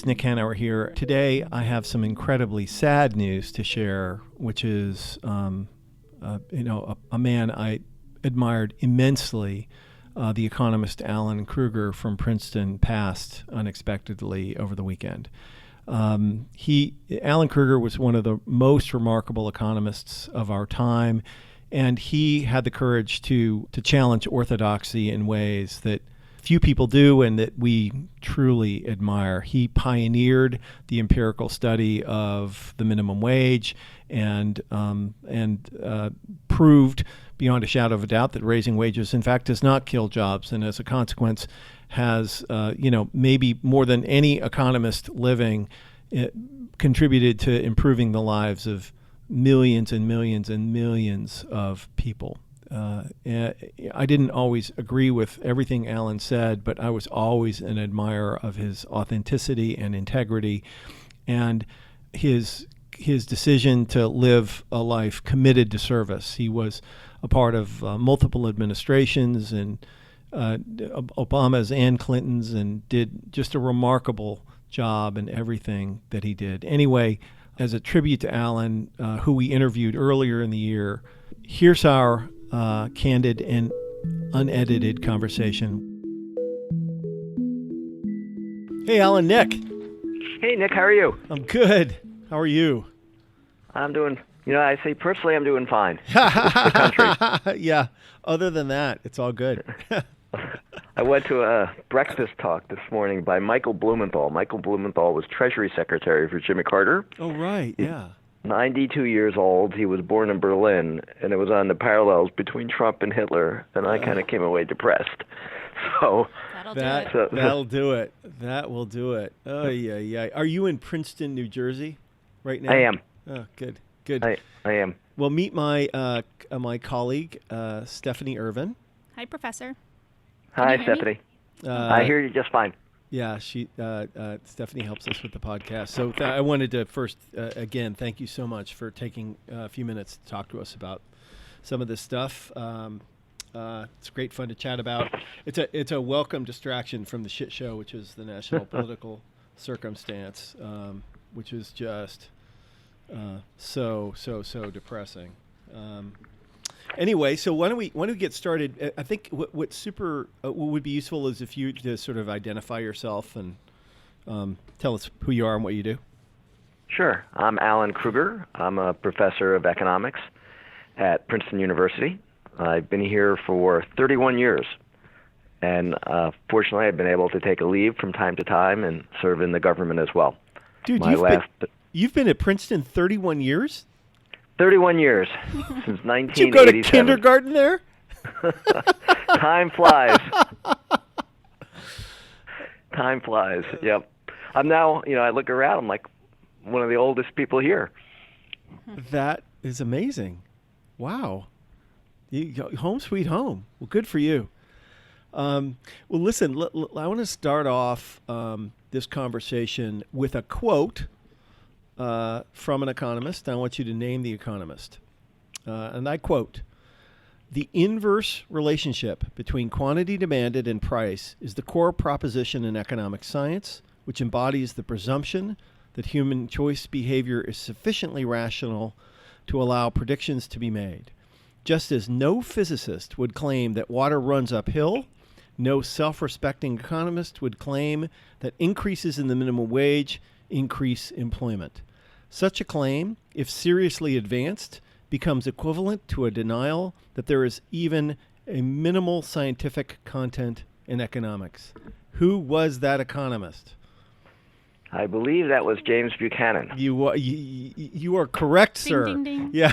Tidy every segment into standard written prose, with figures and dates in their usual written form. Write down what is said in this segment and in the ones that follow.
It's Nick Hanauer here. Today, I have some incredibly sad news to share, which is, a man I admired immensely, the economist Alan-Krueger from Princeton, passed unexpectedly over the weekend. Alan-Krueger was one of the most remarkable economists of our time, and he had the courage to challenge orthodoxy in ways that few people do and that we truly admire. He pioneered the empirical study of the minimum wage and proved beyond a shadow of a doubt that raising wages, in fact, does not kill jobs, and as a consequence has, maybe more than any economist living, contributed to improving the lives of millions and millions and millions of people. I didn't always agree with everything Alan said, but I was always an admirer of his authenticity and integrity, and his decision to live a life committed to service. He was a part of multiple administrations and Obama's and Clinton's, and did just a remarkable job in everything that he did. Anyway, as a tribute to Alan, who we interviewed earlier in the year, here's our candid and unedited conversation. Hey, Alan, Nick. Hey, Nick, how are you? I'm good. How are you? I'm doing, I say personally I'm doing fine. The country. Yeah. Other than that, it's all good. I went to a breakfast talk this morning by Michael Blumenthal. Michael Blumenthal was Treasury Secretary for Jimmy Carter. Oh, right. Yeah. 92 years old. He was born in Berlin, and it was on the parallels between Trump and Hitler, and I kind of came away depressed. So that'll do it. That will do it. Oh, yeah. Are you in Princeton, New Jersey right now? I am. Oh, good. I am. Well, meet my my colleague, Stephanie Irvin. Hi, Professor. Hi, Stephanie. I hear you just fine. Yeah, Stephanie helps us with the podcast. So I wanted to first, again, thank you so much for taking a few minutes to talk to us about some of this stuff. It's great fun to chat about. It's a welcome distraction from the shit show, which is the national political circumstance, which is just so depressing. Anyway, so why don't we get started? I think what would be useful is if you just sort of identify yourself and tell us who you are and what you do. Sure. I'm Alan-Krueger. I'm a professor of economics at Princeton University. I've been here for 31 years, and fortunately, I've been able to take a leave from time to time and serve in the government as well. Dude, you've been at Princeton 31 years? 31 years, since 1987. Did you go to kindergarten there? Time flies. Time flies, yep. I'm now, I look around, I'm like one of the oldest people here. That is amazing. Wow. Home sweet home. Well, good for you. Well, listen, I want to start off this conversation with a quote from an economist. I want you to name the economist. And I quote, "The inverse relationship between quantity demanded and price is the core proposition in economic science, which embodies the presumption that human choice behavior is sufficiently rational to allow predictions to be made. Just as no physicist would claim that water runs uphill, no self-respecting economist would claim that increases in the minimum wage increase employment. Such a claim, if seriously advanced, becomes equivalent to a denial that there is even a minimal scientific content in economics." Who was that economist? I believe that was James Buchanan. You are correct, sir. Ding, ding, ding. Yeah.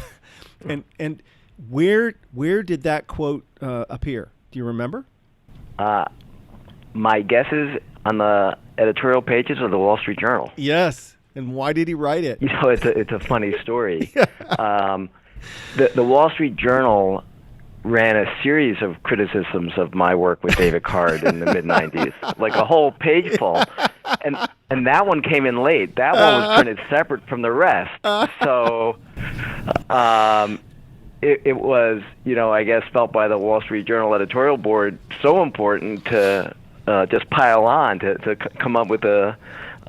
And where did that quote appear? Do you remember? My guess is on the editorial pages of the Wall Street Journal. Yes. And why did he write it? It's a funny story. The Wall Street Journal ran a series of criticisms of my work with David Card in the mid-'90s, like a whole page full. And that one came in late. That one was printed separate from the rest. So it was, I guess, felt by the Wall Street Journal editorial board so important to just pile on to come up with a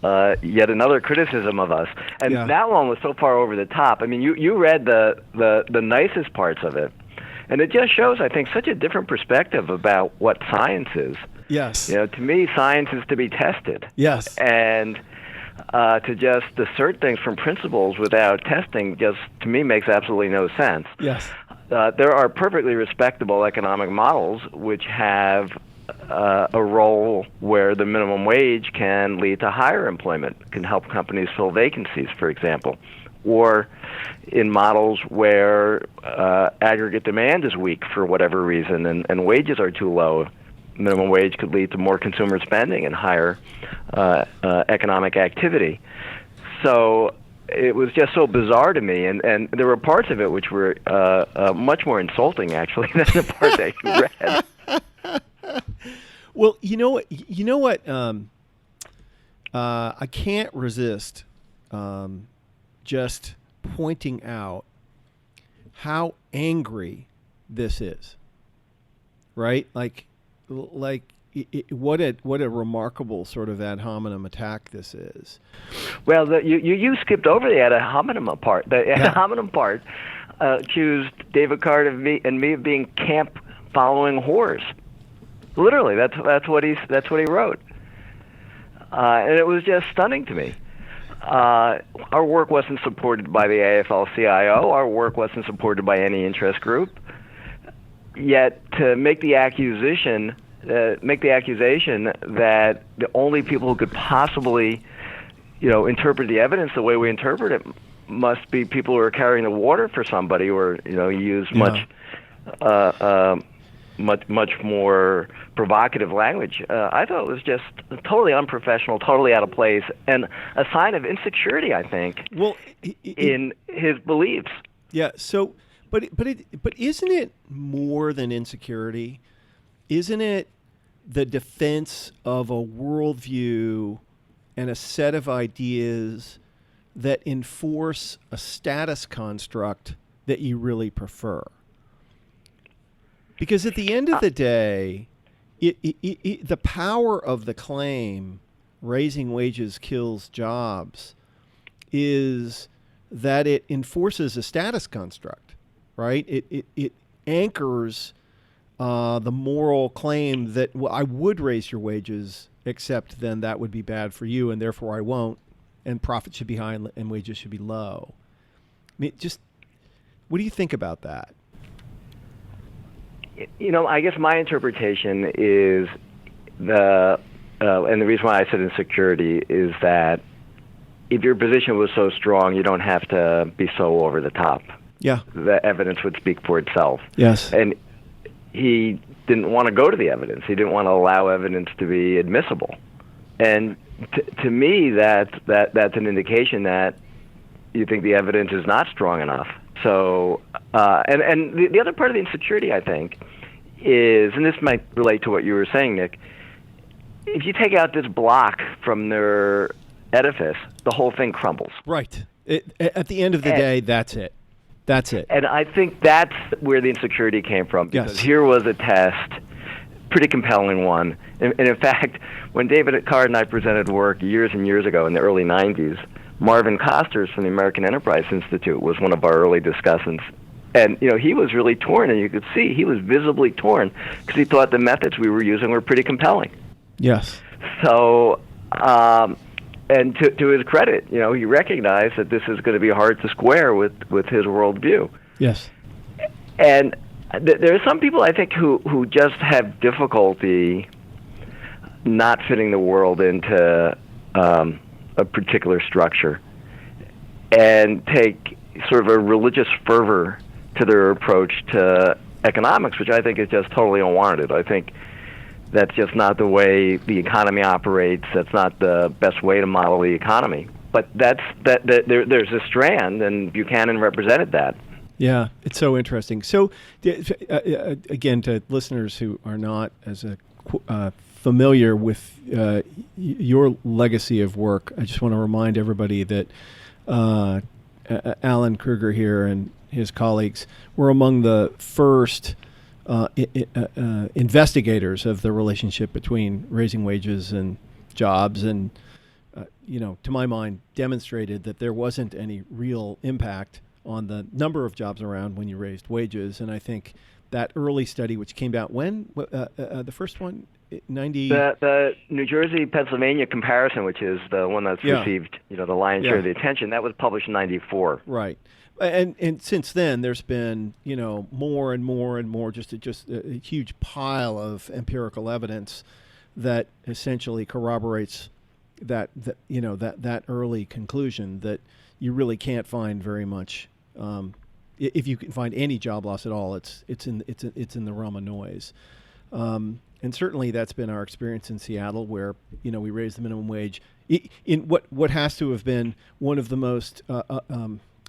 yet another criticism of us. And Yeah. that one was so far over the top. I mean, you read the nicest parts of it, and it just shows, I think, such a different perspective about what science is. Yes. You know, to me, science is to be tested. Yes. And to just assert things from principles without testing just, to me, makes absolutely no sense. Yes. There are perfectly respectable economic models which have a role where the minimum wage can lead to higher employment, can help companies fill vacancies, for example, or in models where aggregate demand is weak for whatever reason and wages are too low. Minimum wage could lead to more consumer spending and higher economic activity. So it was just so bizarre to me, and there were parts of it which were much more insulting, actually, than the part that you read. Well, you know what? I can't resist just pointing out how angry this is, right? What a remarkable sort of ad hominem attack this is. Well, you skipped over the ad hominem part. The ad hominem part accused David Card and me of being camp following whores. Literally, that's what he wrote, and it was just stunning to me. Our work wasn't supported by the AFL-CIO. Our work wasn't supported by any interest group. Yet to make the accusation that the only people who could possibly, interpret the evidence the way we interpret it must be people who are carrying the water for somebody, or use much more provocative language. I thought it was just totally unprofessional, totally out of place, and a sign of insecurity, I think, in his beliefs. Yeah. So, but isn't it more than insecurity? Isn't it the defense of a worldview and a set of ideas that enforce a status construct that you really prefer? Because at the end of the day, the power of the claim, raising wages kills jobs, is that it enforces a status construct, right? It anchors the moral claim that, well, I would raise your wages, except then that would be bad for you, and therefore I won't, and profits should be high and wages should be low. I mean, just what do you think about that? I guess my interpretation is and the reason why I said insecurity is that if your position was so strong, you don't have to be so over the top. Yeah. The evidence would speak for itself. Yes. And he didn't want to go to the evidence. He didn't want to allow evidence to be admissible. And to me, that's an indication that you think the evidence is not strong enough. So, and the other part of the insecurity, I think, is, and this might relate to what you were saying, Nick, if you take out this block from their edifice, the whole thing crumbles. Right. At the end of the day, that's it. That's it. And I think that's where the insecurity came from, because here was a test, pretty compelling one. And in fact, when David Card and I presented work years and years ago in the early 90s, Marvin Costers from the American Enterprise Institute was one of our early discussants. And, he was really torn, and you could see he was visibly torn because he thought the methods we were using were pretty compelling. Yes. So, and to his credit, he recognized that this is going to be hard to square with his worldview. Yes. And there are some people, I think, who just have difficulty not fitting the world into a particular structure and take sort of a religious fervor to their approach to economics, which I think is just totally unwarranted. I think that's just not the way the economy operates. That's not the best way to model the economy. But there's a strand, and Buchanan represented that. Yeah, it's so interesting. So, again, to listeners who are not as familiar with your legacy of work, I just want to remind everybody that Alan Krueger here and his colleagues were among the first investigators of the relationship between raising wages and jobs, and to my mind, demonstrated that there wasn't any real impact on the number of jobs around when you raised wages. And I think that early study, which came out when, the first one, 90... The New Jersey-Pennsylvania comparison, which is the one that's received the lion's share of the attention, that was published in 94. Right. And since then, there's been, more and more and more, just a huge pile of empirical evidence that essentially corroborates that early conclusion that you really can't find very much. If you can find any job loss at all, it's in the realm of noise. And certainly that's been our experience in Seattle, where we raised the minimum wage in what has to have been one of the most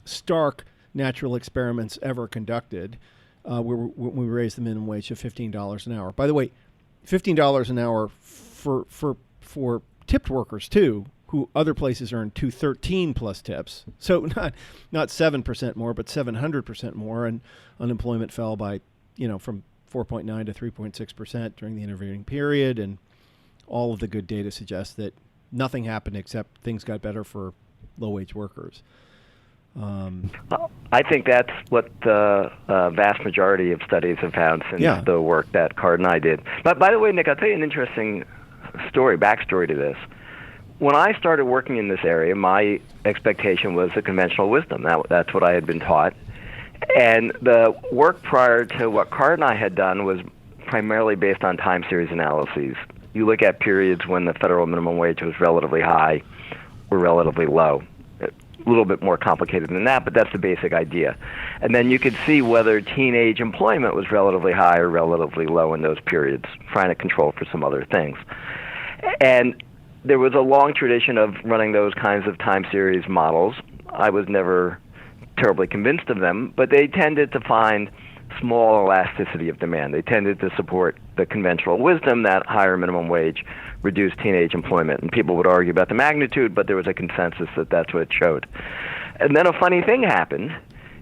stark natural experiments ever conducted, when we raised the minimum wage to $15 an hour. By the way, $15 an hour for tipped workers too, who other places earn $213 plus tips. So not 7% more, but 700% more, and unemployment fell by from 4.9 to 3.6% during the intervening period, and all of the good data suggests that nothing happened except things got better for low-wage workers. I think that's what the vast majority of studies have found since the work that Card and I did. But by the way, Nick, I'll tell you an interesting backstory to this. When I started working in this area, my expectation was the conventional wisdom. That's what I had been taught. And the work prior to what Card and I had done was primarily based on time series analyses. You look at periods when the federal minimum wage was relatively high or relatively low. A little bit more complicated than that, but that's the basic idea. And then you could see whether teenage employment was relatively high or relatively low in those periods, trying to control for some other things. And there was a long tradition of running those kinds of time series models. I was never terribly convinced of them, but they tended to find small elasticity of demand. They tended to support the conventional wisdom that higher minimum wage reduced teenage employment. And people would argue about the magnitude, but there was a consensus that that's what it showed. And then a funny thing happened.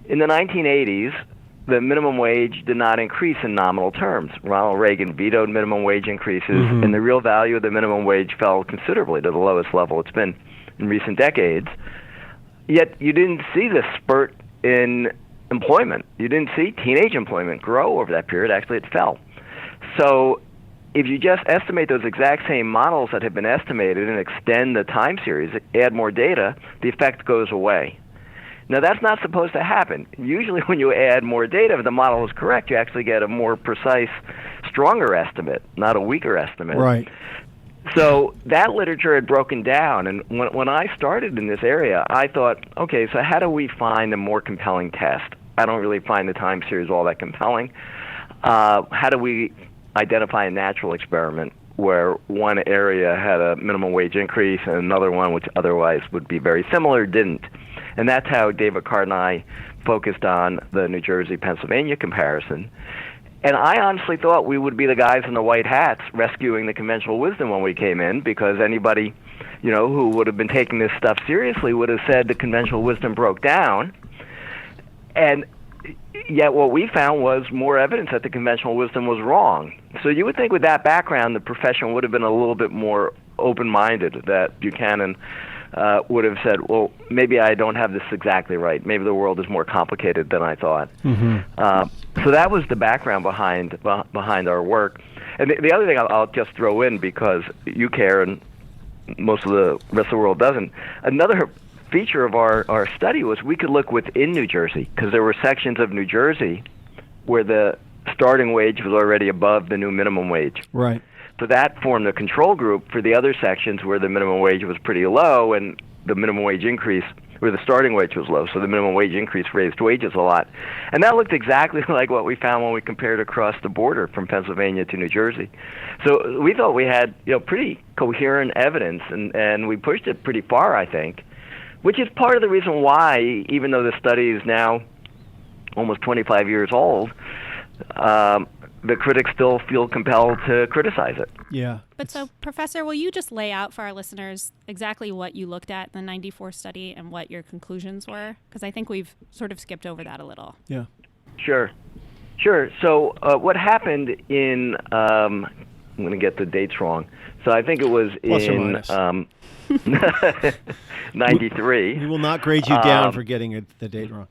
In the 1980s, the minimum wage did not increase in nominal terms. Ronald Reagan vetoed minimum wage increases, and the real value of the minimum wage fell considerably to the lowest level it's been in recent decades. Yet you didn't see this spurt in employment. You didn't see teenage employment grow over that period. Actually, it fell. So if you just estimate those exact same models that have been estimated and extend the time series, add more data, the effect goes away. Now, that's not supposed to happen. Usually when you add more data, if the model is correct, you actually get a more precise, stronger estimate, not a weaker estimate. Right. So that literature had broken down, and when I started in this area, I thought, okay, so how do we find a more compelling test? I don't really find the time series all that compelling. How do we identify a natural experiment where one area had a minimum wage increase and another one, which otherwise would be very similar, didn't? And that's how David Card and I focused on the New Jersey-Pennsylvania comparison. And I honestly thought we would be the guys in the white hats rescuing the conventional wisdom when we came in, because anybody, who would have been taking this stuff seriously would have said the conventional wisdom broke down. And yet what we found was more evidence that the conventional wisdom was wrong. So you would think with that background, the profession would have been a little bit more open-minded, that Buchanan would have said, well, maybe I don't have this exactly right. Maybe the world is more complicated than I thought. So that was the background behind our work. And the other thing I'll just throw in, because you care and most of the rest of the world doesn't, another feature of our study was we could look within New Jersey, because there were sections of New Jersey where the starting wage was already above the new minimum wage. Right. So that formed a control group for the other sections where the minimum wage was pretty low and the minimum wage increase, where the starting wage was low. So the minimum wage increase raised wages a lot. And that looked exactly like what we found when we compared across the border from Pennsylvania to New Jersey. So we thought we had pretty coherent evidence, and we pushed it pretty far, I think, which is part of the reason why, even though the study is now almost 25 years old, the critics still feel compelled to criticize it. Yeah. But so, Professor, will you just lay out for our listeners exactly what you looked at in the 94 study and what your conclusions were? Because I think we've sort of skipped over that a little. Yeah. Sure. So what happened in I'm going to get the dates wrong. So I think it was Plus or in minus. 93. We will not grade you down for getting the date wrong.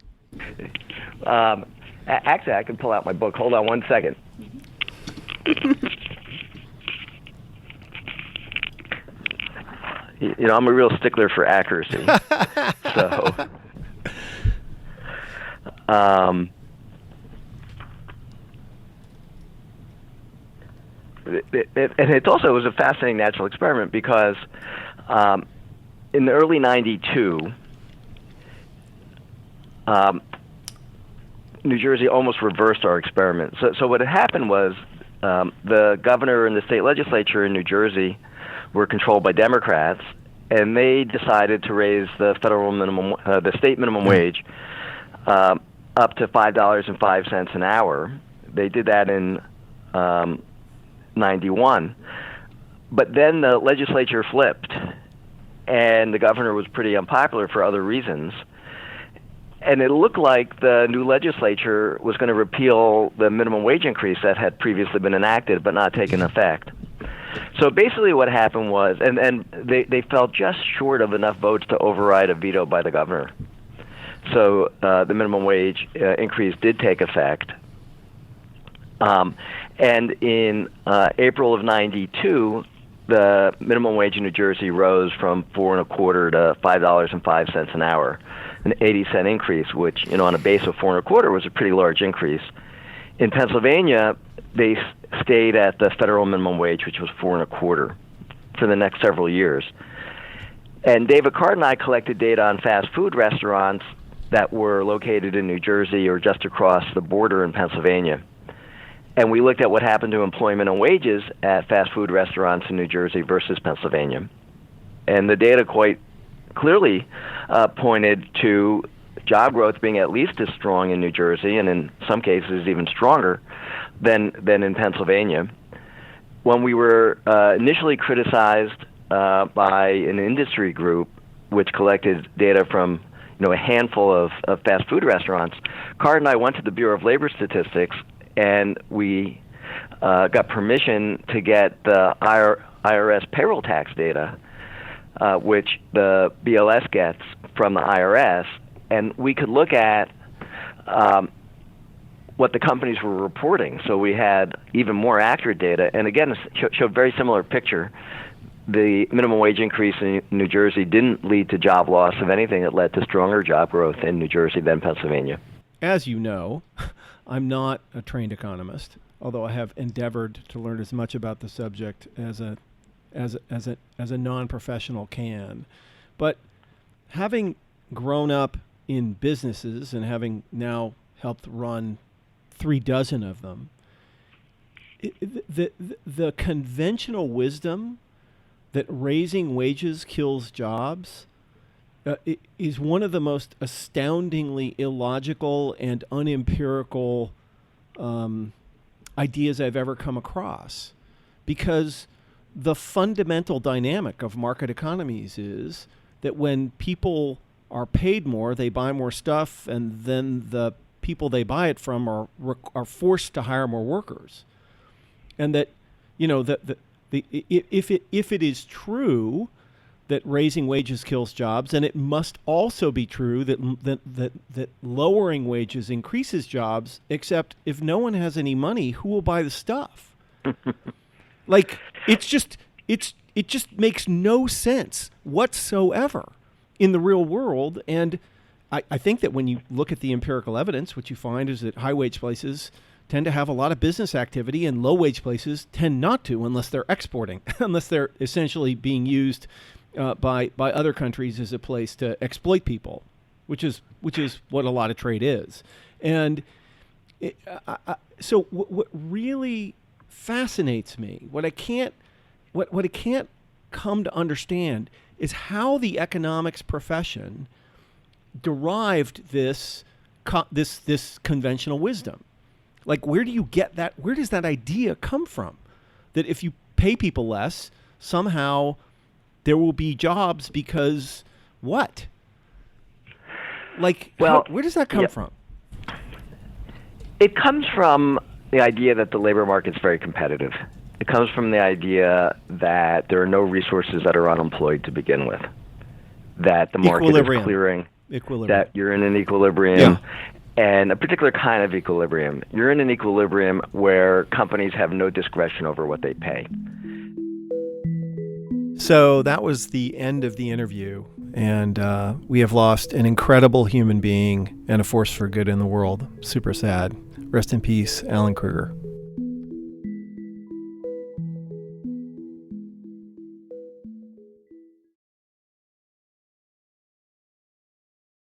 Actually, I can pull out my book. Hold on one second. I'm a real stickler for accuracy. So, and it was a fascinating natural experiment because in the early 92, New Jersey almost reversed our experiment. So what had happened was the governor and the state legislature in New Jersey were controlled by Democrats, and they decided to raise the the state minimum wage up to $5.05 an hour. They did that in 91. But then the legislature flipped, and the governor was pretty unpopular for other reasons. And it looked like the new legislature was going to repeal the minimum wage increase that had previously been enacted but not taken effect. So basically what happened was, and they fell just short of enough votes to override a veto by the governor. So the minimum wage increase did take effect. And in April of 92, the minimum wage in New Jersey rose from $4.25 to $5.05 an hour, an 80-cent increase, which, on a base of $4.25 was a pretty large increase. In Pennsylvania, they stayed at the federal minimum wage, which was $4.25 for the next several years. And David Card and I collected data on fast food restaurants that were located in New Jersey or just across the border in Pennsylvania. And we looked at what happened to employment and wages at fast food restaurants in New Jersey versus Pennsylvania. And the data quite clearly pointed to job growth being at least as strong in New Jersey, and in some cases even stronger than in Pennsylvania. When we were initially criticized by an industry group which collected data from a handful of fast food restaurants, Card and I went to the Bureau of Labor Statistics, and we got permission to get the IRS payroll tax data, which the BLS gets from the IRS, and we could look at what the companies were reporting. So we had even more accurate data, and again, it showed a very similar picture. The minimum wage increase in New Jersey didn't lead to job loss. If anything, it led to stronger job growth in New Jersey than Pennsylvania. As you know, I'm not a trained economist, although I have endeavored to learn as much about the subject as a non-professional can. But having grown up in businesses and having now helped run 36 of them, the conventional wisdom that raising wages kills jobs is one of the most astoundingly illogical and unempirical ideas I've ever come across. Because the fundamental dynamic of market economies is that when people are paid more, they buy more stuff, and then the people they buy it from are forced to hire more workers. And that, if it is true that raising wages kills jobs, and it must also be true that lowering wages increases jobs, except if no one has any money, who will buy the stuff? Like, it just makes no sense whatsoever in the real world. And I think that when you look at the empirical evidence, what you find is that high-wage places tend to have a lot of business activity, and low-wage places tend not to, unless they're exporting, unless they're essentially being used by other countries as a place to exploit people, which is what a lot of trade is. And so what really fascinates me, what I can't come to understand, is how the economics profession derived this conventional wisdom. Like, where do you get that? Where does that idea come from? That if you pay people less, somehow there will be jobs because what? Like, where does that come from? It comes from the idea that the labor market's very competitive. It comes from the idea that there are no resources that are unemployed to begin with. That the market Equilibrium. is clearing. Equilibrium. That you're in an equilibrium, and a particular kind of equilibrium. You're in an equilibrium where companies have no discretion over what they pay. So that was the end of the interview, and we have lost an incredible human being and a force for good in the world. Super sad. Rest in peace, Alan Krueger.